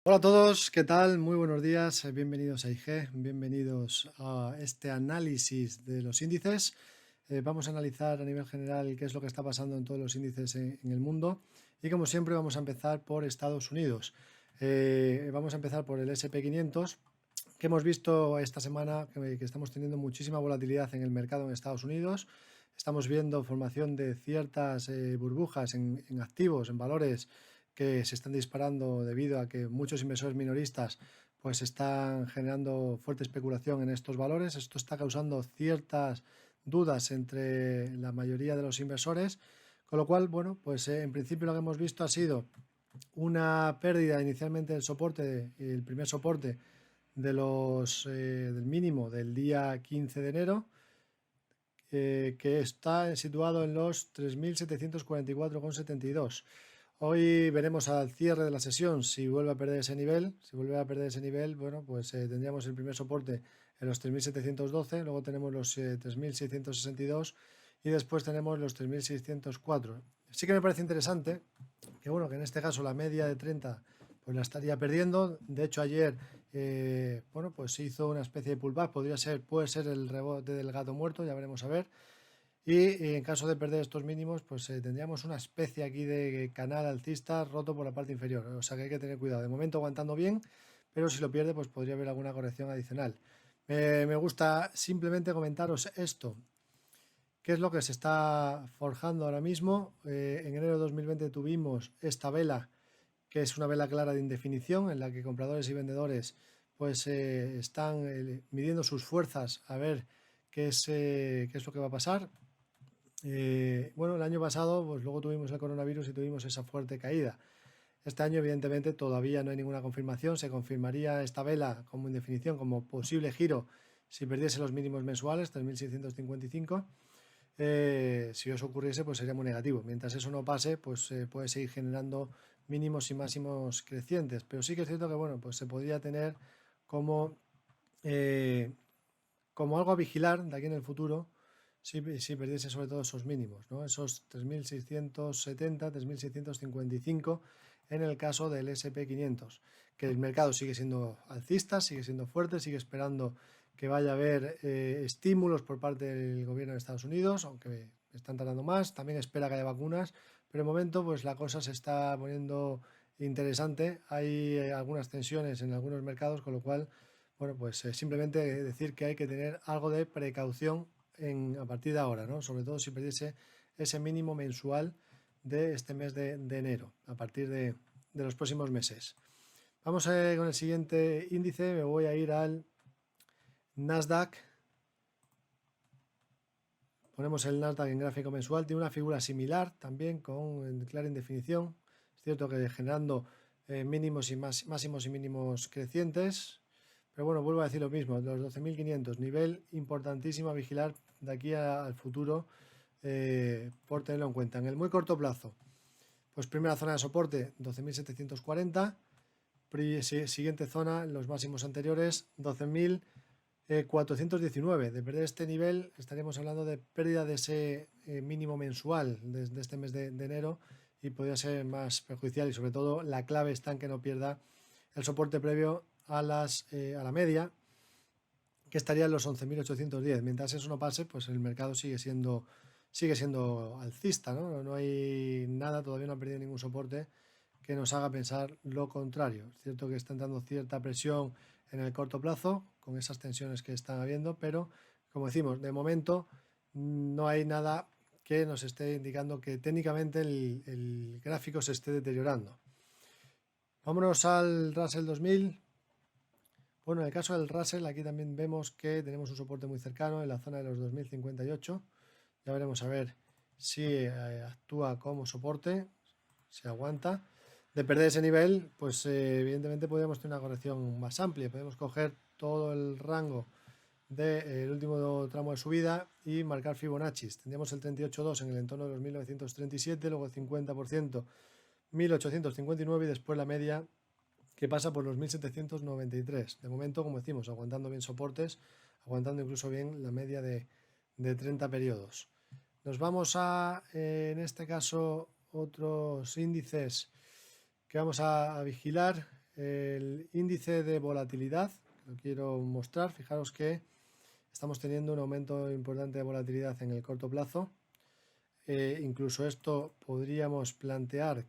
Hola a todos, ¿qué tal? Muy buenos días, bienvenidos a IG, bienvenidos a este análisis de los índices. Vamos a analizar a nivel general qué es lo que está pasando en todos los índices en el mundo y como siempre vamos a empezar por Estados Unidos. Vamos a empezar por el SP 500, que hemos visto esta semana que estamos teniendo muchísima volatilidad en el mercado en Estados Unidos. Estamos viendo formación de ciertas burbujas en activos, en valores que se están disparando debido a que muchos inversores minoristas pues están generando fuerte especulación en estos valores. Esto está causando ciertas dudas entre la mayoría de los inversores, con lo cual, bueno, pues en principio lo que hemos visto ha sido una pérdida inicialmente del soporte, el primer soporte del mínimo del día 15 de enero, que está situado en los 3.744,72. Hoy veremos al cierre de la sesión si vuelve a perder ese nivel. Si vuelve a perder ese nivel, bueno, pues tendríamos el primer soporte en los 3.712, luego tenemos los 3.662 y después tenemos los 3.604. Sí que me parece interesante que, bueno, que en este caso la media de 30 pues la estaría perdiendo. De hecho, ayer bueno, pues se hizo una especie de pullback, puede ser el rebote del gato muerto, ya veremos a ver. Y en caso de perder estos mínimos, pues tendríamos una especie aquí de canal alcista roto por la parte inferior. O sea que hay que tener cuidado. De momento aguantando bien, pero si lo pierde, pues podría haber alguna corrección adicional. Me gusta simplemente comentaros esto. ¿Qué es lo que se está forjando ahora mismo? En enero de 2020 tuvimos esta vela, que es una vela clara de indefinición, en la que compradores y vendedores pues están midiendo sus fuerzas a ver qué es lo que va a pasar. Bueno, el año pasado, pues luego tuvimos el coronavirus y tuvimos esa fuerte caída. Este año, evidentemente, todavía no hay ninguna confirmación. Se confirmaría esta vela como indefinición, como posible giro si perdiese los mínimos mensuales, 3.655. Si eso ocurriese, pues sería muy negativo. Mientras eso no pase, pues puede seguir generando mínimos y máximos crecientes. Pero sí que es cierto que, bueno, pues se podría tener como, eh, como algo a vigilar de aquí en el futuro si perdiese sobre todo esos mínimos, ¿no? Esos 3.670, 3.655 en el caso del SP 500, que el mercado sigue siendo alcista, sigue siendo fuerte, sigue esperando que vaya a haber estímulos por parte del gobierno de Estados Unidos, aunque están tardando más, también espera que haya vacunas, pero de momento pues la cosa se está poniendo interesante, hay algunas tensiones en algunos mercados, con lo cual, bueno, pues simplemente decir que hay que tener algo de precaución a partir de ahora, ¿no? Sobre todo si perdiese ese mínimo mensual de este mes de enero, a partir de los próximos meses. Vamos con el siguiente índice, me voy a ir al Nasdaq. Ponemos el Nasdaq en gráfico mensual, tiene una figura similar también con clara indefinición. Es cierto que generando mínimos y máximos y mínimos crecientes, pero bueno, vuelvo a decir lo mismo, los 12.500, nivel importantísimo a vigilar de aquí al futuro, por tenerlo en cuenta. En el muy corto plazo, pues primera zona de soporte 12.740, siguiente zona, los máximos anteriores 12.419. De perder este nivel estaríamos hablando de pérdida de ese mínimo mensual de este mes de enero y podría ser más perjudicial, y sobre todo la clave está en que no pierda el soporte previo a la media, que estaría en los 11.810. Mientras eso no pase, pues el mercado sigue siendo alcista, ¿no? No hay nada, todavía no ha perdido ningún soporte que nos haga pensar lo contrario. Es cierto que están dando cierta presión en el corto plazo con esas tensiones que están habiendo, pero como decimos, de momento no hay nada que nos esté indicando que técnicamente el gráfico se esté deteriorando. Vámonos al Russell 2000. Bueno, en el caso del Russell, aquí también vemos que tenemos un soporte muy cercano en la zona de los 2058. Ya veremos a ver si actúa como soporte, si aguanta. De perder ese nivel, pues evidentemente podríamos tener una corrección más amplia. Podemos coger todo el rango del último tramo de subida y marcar Fibonacci. Tendríamos el 38.2 en el entorno de los 1937, luego el 50%, 1859 y después la media que pasa por los 1793. De momento, como decimos, aguantando bien soportes, aguantando incluso bien la media de 30 periodos. Nos vamos en este caso, otros índices que vamos a vigilar. el índice de volatilidad, lo quiero mostrar. Fijaros que estamos teniendo un aumento importante de volatilidad en el corto plazo. Incluso esto podríamos plantear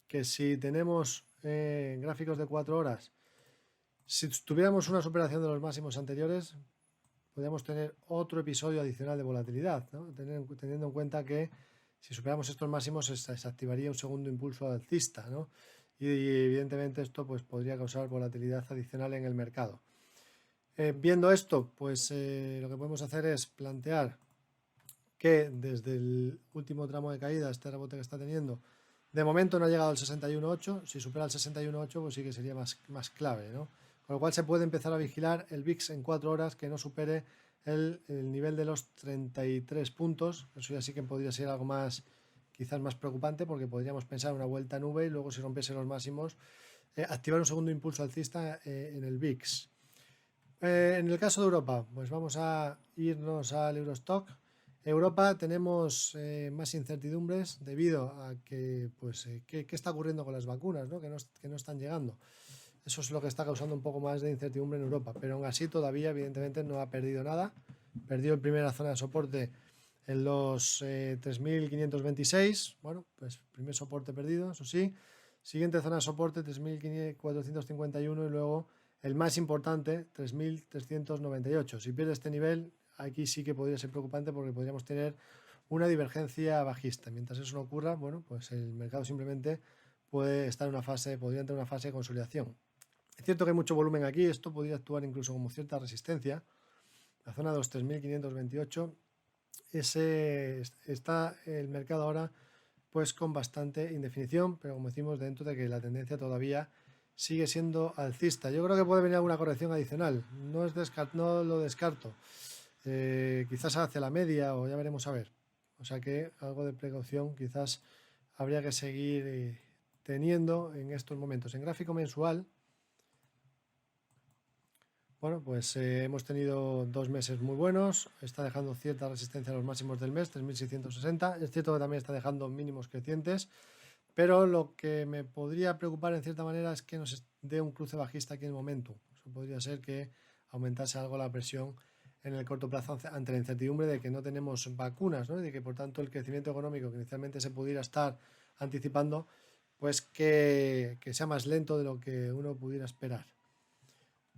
que si tenemos gráficos de 4 horas, si tuviéramos una superación de los máximos anteriores, podríamos tener otro episodio adicional de volatilidad, ¿no? Teniendo en cuenta que si superamos estos máximos se activaría un segundo impulso alcista, ¿no? Y evidentemente esto pues, podría causar volatilidad adicional en el mercado. Viendo esto, pues lo que podemos hacer es plantear que desde el último tramo de caída, este rebote que está teniendo, de momento no ha llegado al 61.8. Si supera el 61.8, pues sí que sería más clave, ¿no? Con lo cual se puede empezar a vigilar el VIX en 4 horas que no supere el nivel de los 33 puntos. Eso ya sí que podría ser algo más, quizás más preocupante, porque podríamos pensar una vuelta a nube y luego, si rompiese los máximos, activar un segundo impulso alcista en el VIX. En el caso de Europa, pues vamos a irnos al Eurostock. Europa tenemos más incertidumbres debido a que, pues, ¿qué está ocurriendo con las vacunas, ¿no? Que no están llegando. Eso es lo que está causando un poco más de incertidumbre en Europa, pero aún así todavía evidentemente no ha perdido nada. Perdió en primera zona de soporte en los 3.526, bueno, pues primer soporte perdido, eso sí. Siguiente zona de soporte 3.451 y luego el más importante 3.398. Si pierde este nivel, aquí sí que podría ser preocupante porque podríamos tener una divergencia bajista. Mientras eso no ocurra, bueno, pues el mercado simplemente podría entrar en una fase de consolidación. Es cierto que hay mucho volumen aquí, esto podría actuar incluso como cierta resistencia. La zona de los 3.528, está el mercado ahora pues con bastante indefinición, pero como decimos, dentro de que la tendencia todavía sigue siendo alcista. Yo creo que puede venir alguna corrección adicional, no lo descarto. Quizás hacia la media o ya veremos a ver. O sea que algo de precaución quizás habría que seguir teniendo en estos momentos. En gráfico mensual, bueno, pues hemos tenido 2 meses muy buenos, está dejando cierta resistencia a los máximos del mes, 3.660. Es cierto que también está dejando mínimos crecientes, pero lo que me podría preocupar en cierta manera es que nos dé un cruce bajista aquí en el momento. Eso podría ser que aumentase algo la presión en el corto plazo ante la incertidumbre de que no tenemos vacunas, ¿no? Y de que por tanto el crecimiento económico que inicialmente se pudiera estar anticipando, pues que sea más lento de lo que uno pudiera esperar.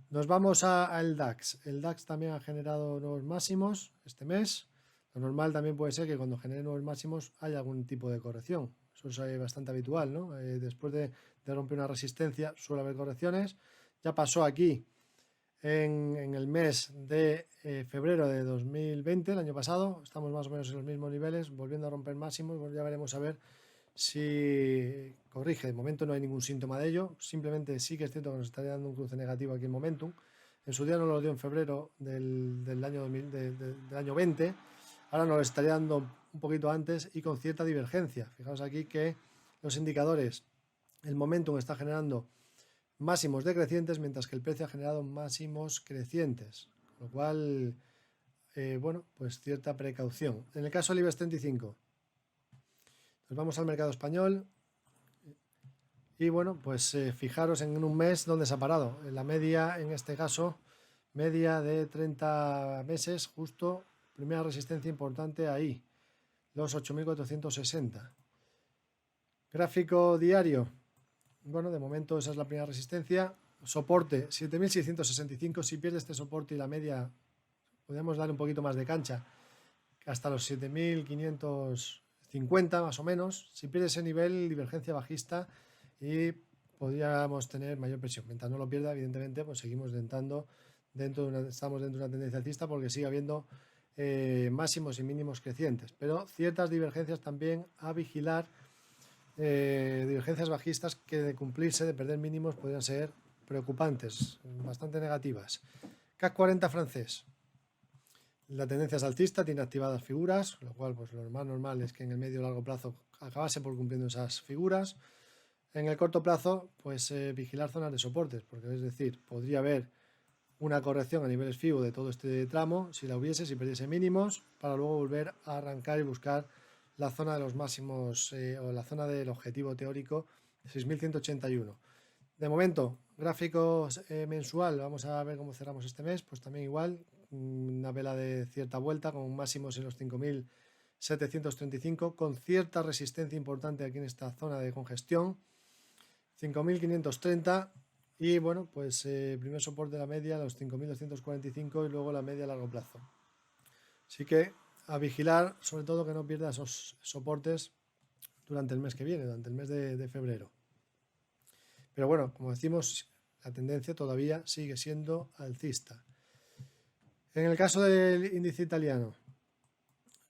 Nos vamos al DAX. El DAX también ha generado nuevos máximos este mes. Lo normal también puede ser que cuando genere nuevos máximos haya algún tipo de corrección. Eso es bastante habitual, ¿no? Después de romper una resistencia suele haber correcciones. Ya pasó aquí en el mes de febrero de 2020, el año pasado. Estamos más o menos en los mismos niveles, volviendo a romper máximos. Pues ya veremos a ver si corrige. De momento no hay ningún síntoma de ello, simplemente sí que es cierto que nos estaría dando un cruce negativo aquí en Momentum. En su día nos lo dio en febrero del año 20, ahora nos lo estaría dando un poquito antes y con cierta divergencia. Fijaos aquí que los indicadores, el Momentum está generando máximos decrecientes mientras que el precio ha generado máximos crecientes, con lo cual, bueno, pues cierta precaución. En el caso del IBEX 35, nos vamos al mercado español y bueno, pues fijaros en un mes donde se ha parado. En la media, en este caso, media de 30 meses, justo primera resistencia importante ahí, los 8.460. Gráfico diario, bueno, de momento esa es la primera resistencia. Soporte, 7.665. Si pierde este soporte y la media, podemos dar un poquito más de cancha, hasta los 7.550 más o menos. Si pierde ese nivel, divergencia bajista y podríamos tener mayor presión. Mientras no lo pierda, evidentemente, pues seguimos estamos dentro de una tendencia alcista porque sigue habiendo máximos y mínimos crecientes, pero ciertas divergencias también a vigilar, divergencias bajistas que de cumplirse, de perder mínimos, podrían ser preocupantes, bastante negativas. CAC 40 francés. La tendencia es alcista, tiene activadas figuras, lo cual pues lo más normal es que en el medio y largo plazo acabase por cumpliendo esas figuras. En el corto plazo, pues vigilar zonas de soportes, porque es decir, podría haber una corrección a niveles FIBO de todo este tramo, si la hubiese, si perdiese mínimos, para luego volver a arrancar y buscar la zona de los máximos o la zona del objetivo teórico de 6.181. De momento, Gráfico mensual, vamos a ver cómo cerramos este mes, pues también igual, una vela de cierta vuelta con máximos en los 5.735, con cierta resistencia importante aquí en esta zona de congestión, 5.530 y bueno, pues primer soporte de la media, los 5.245 y luego la media a largo plazo. Así que a vigilar, sobre todo que no pierda esos soportes durante el mes que viene, durante el mes de febrero. Pero bueno, como decimos, la tendencia todavía sigue siendo alcista. En el caso del índice italiano,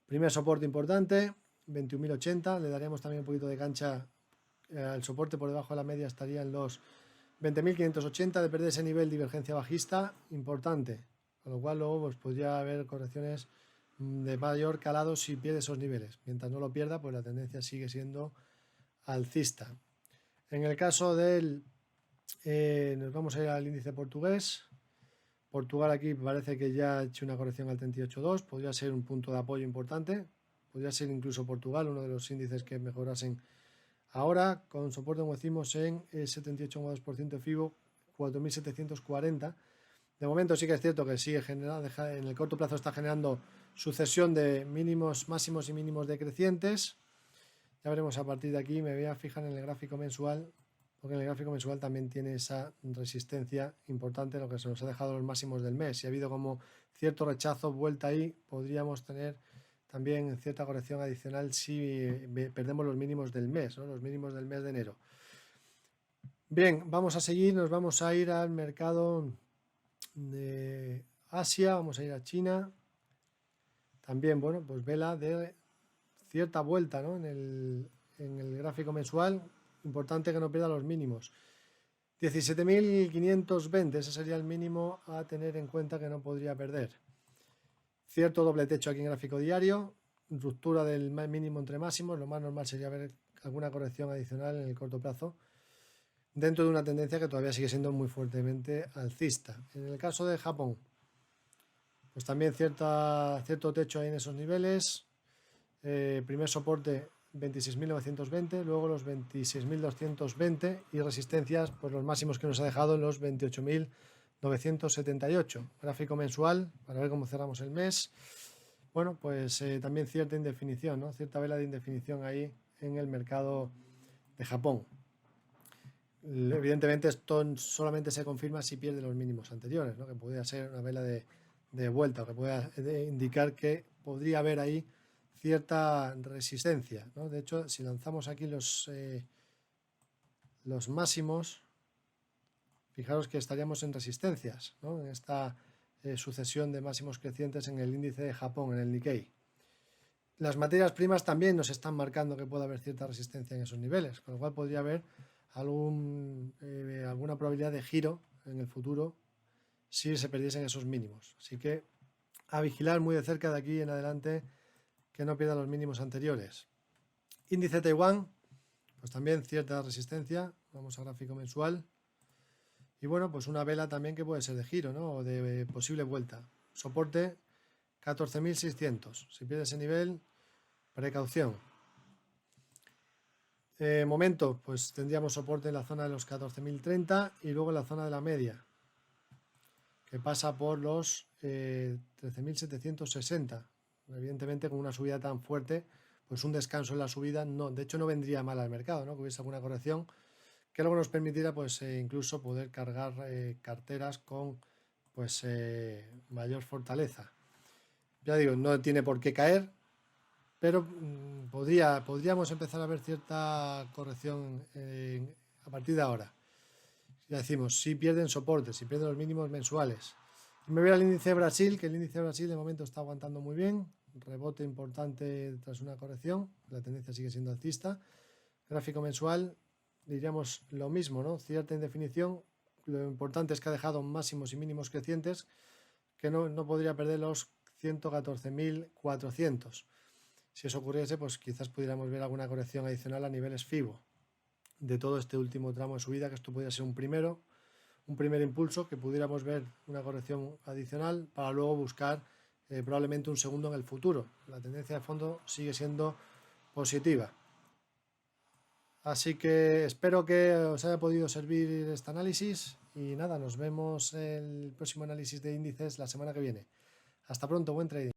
primer soporte importante, 21.080, le daremos también un poquito de cancha al soporte por debajo de la media, estaría en los 20.580, de perder ese nivel, divergencia bajista importante, con lo cual luego pues, podría haber correcciones de mayor calado si pierde esos niveles. Mientras no lo pierda, pues la tendencia sigue siendo alcista. En el caso del, nos vamos a ir al índice portugués. Portugal aquí parece que ya ha hecho una corrección al 38.2, podría ser un punto de apoyo importante, podría ser incluso Portugal uno de los índices que mejorasen ahora, con soporte como decimos en 78,2% FIBO, 4.740. De momento sí que es cierto que sigue generando, en el corto plazo está generando sucesión de mínimos, máximos y mínimos decrecientes. Ya veremos a partir de aquí, me voy a fijar en el gráfico mensual, porque en el gráfico mensual también tiene esa resistencia importante, lo que se nos ha dejado los máximos del mes. Si ha habido como cierto rechazo, vuelta ahí, podríamos tener también cierta corrección adicional si perdemos los mínimos del mes, ¿no? Los mínimos del mes de enero. Bien, vamos a seguir, nos vamos a ir al mercado de Asia, vamos a ir a China. También, bueno, pues vela de cierta vuelta, ¿no? en el gráfico mensual, importante que no pierda los mínimos. 17.520, ese sería el mínimo a tener en cuenta que no podría perder. Cierto doble techo aquí en gráfico diario, ruptura del mínimo entre máximos, lo más normal sería ver alguna corrección adicional en el corto plazo, dentro de una tendencia que todavía sigue siendo muy fuertemente alcista. En el caso de Japón, pues también cierto techo ahí en esos niveles. Primer soporte 26.920, luego los 26.220 y resistencias, pues los máximos que nos ha dejado en los 28.978. Gráfico mensual para ver cómo cerramos el mes. Bueno, pues también cierta indefinición, ¿no? Cierta vela de indefinición ahí en el mercado de Japón. Evidentemente esto solamente se confirma si pierde los mínimos anteriores, ¿no? Que podría ser una vela de vuelta, o que pueda indicar que podría haber ahí cierta resistencia, ¿no? De hecho, si lanzamos aquí los máximos, fijaros que estaríamos en resistencias, ¿no? En esta sucesión de máximos crecientes en el índice de Japón, en el Nikkei. Las materias primas también nos están marcando que puede haber cierta resistencia en esos niveles, con lo cual podría haber alguna probabilidad de giro en el futuro si se perdiesen esos mínimos. Así que a vigilar muy de cerca de aquí en adelante que no pierda los mínimos anteriores. Índice Taiwán, pues también cierta resistencia, vamos a gráfico mensual. Y bueno, pues una vela también que puede ser de giro, ¿no? O de posible vuelta. Soporte 14.600. Si pierde ese nivel, precaución. Momento, pues tendríamos soporte en la zona de los 14.030 y luego en la zona de la media, que pasa por los 13.760. Evidentemente, con una subida tan fuerte, pues un descanso en la subida, no, de hecho no vendría mal al mercado, ¿no? Que hubiese alguna corrección que luego nos permitiera pues incluso poder cargar carteras con pues mayor fortaleza. Ya digo, no tiene por qué caer, pero podríamos empezar a ver cierta corrección a partir de ahora. Ya decimos, si pierden soporte, si pierden los mínimos mensuales. Y me voy al índice de Brasil, que el índice de Brasil de momento está aguantando muy bien, rebote importante tras una corrección, la tendencia sigue siendo alcista. Gráfico mensual, diríamos lo mismo, ¿no? Cierta indefinición, lo importante es que ha dejado máximos y mínimos crecientes, que no podría perder los 114.400. Si eso ocurriese, pues quizás pudiéramos ver alguna corrección adicional a niveles FIBO de todo este último tramo de subida, que esto podría ser un primer impulso, que pudiéramos ver una corrección adicional para luego buscar probablemente un segundo en el futuro. La tendencia de fondo sigue siendo positiva. Así que espero que os haya podido servir este análisis y nada, nos vemos en el próximo análisis de índices la semana que viene. Hasta pronto, buen trading.